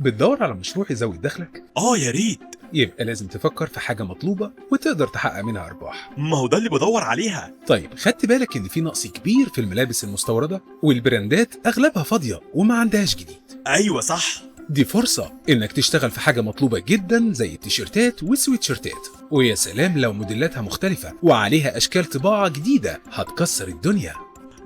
بتدور على مشروع يزود دخلك؟ يا ريت. يبقى لازم تفكر في حاجة مطلوبة وتقدر تحقق منها أرباح. ما هو ده اللي بدور عليها. طيب خدت بالك إن في نقص كبير في الملابس المستوردة والبراندات أغلبها فاضية وما عندهاش جديد؟ ايوه صح. دي فرصة إنك تشتغل في حاجة مطلوبة جدا زي التيشيرتات والسويتشيرتات، ويا سلام لو موديلاتها مختلفة وعليها أشكال طباعة جديدة هتكسر الدنيا.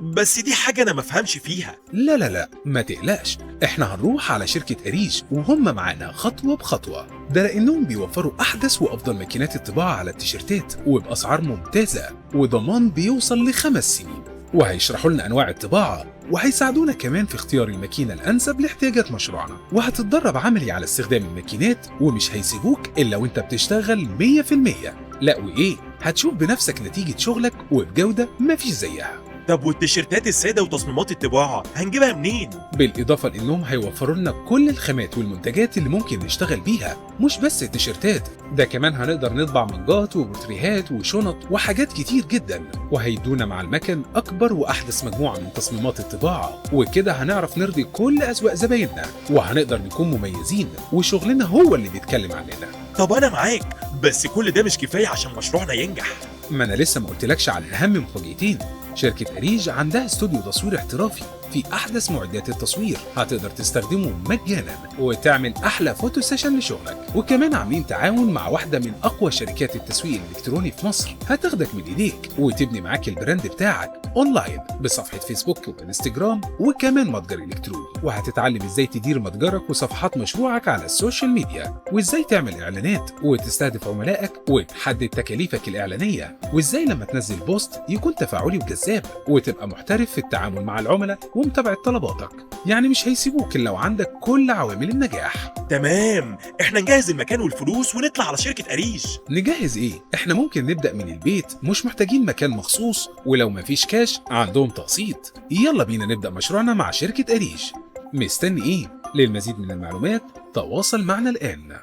بس دي حاجة انا مفهمش فيها. لا ما تقلقش، احنا هنروح على شركة أريج وهم معانا خطوة بخطوة. ده لأنهم بيوفروا أحدث وأفضل ماكينات الطباعة على التيشيرتات وبأسعار ممتازة وضمان بيوصل ل5 سنين، وهيشرحوا لنا أنواع الطباعة وهيساعدونا كمان في اختيار الماكينة الأنسب لاحتياجات مشروعنا، وهتتدرب عملي على استخدام الماكينات ومش هيسيبوك إلا وانت بتشتغل 100%. لا وإيه، هتشوف بنفسك نتيجة شغلك وبجودة مفيش زيها. طب والتيشيرتات السادة وتصميمات الطباعة هنجيبها منين؟ بالإضافة لأنهم هيوفروا لنا كل الخامات والمنتجات اللي ممكن نشتغل بيها، مش بس التيشيرتات، ده كمان هنقدر نطبع منجات وبورتريهات وشنط وحاجات كتير جدا، وهيدونا مع المكن أكبر وأحدث مجموعة من تصميمات الطباعة، وكده هنعرف نرضي كل أذواق زبايننا وهنقدر نكون مميزين وشغلنا هو اللي بيتكلم عننا. طب أنا معاك، بس كل ده مش كفاية عشان مشروعنا ينجح. ما أنا لسه ما قلتلكش على أهم مفاجأتين. شركة أريج عندها استوديو تصوير احترافي في أحدث معدات التصوير هتقدر تستخدمه مجانا وتعمل أحلى فوتو سيشن لشغلك، وكمان عاملين تعاون مع واحدة من أقوى شركات التسويق الإلكتروني في مصر هتاخدك من إيديك وتبني معاك البراند بتاعك أونلاين بصفحة فيسبوك وإنستجرام وكمان متجر إلكتروني، وهتتعلم إزاي تدير متجرك وصفحات مشروعك على السوشيال ميديا، وإزاي تعمل إعلانات وتستهدف عملائك وتحدد تكاليفك الإعلانية، وإزاي لما تنزل بوست يكون تفاعلي وجذاب وتبقى محترف في التعامل مع العملاء ومتابعة طلباتك. يعني مش هيسيبوك إلا لو عندك كل عوامل النجاح. تمام، احنا نجهز المكان والفلوس ونطلع على شركة أريج. نجهز ايه؟ احنا ممكن نبدأ من البيت، مش محتاجين مكان مخصوص، ولو مفيش كاش عندهم تقسيط. يلا بينا نبدأ مشروعنا مع شركة أريج. مستني ايه؟ للمزيد من المعلومات تواصل معنا الآن.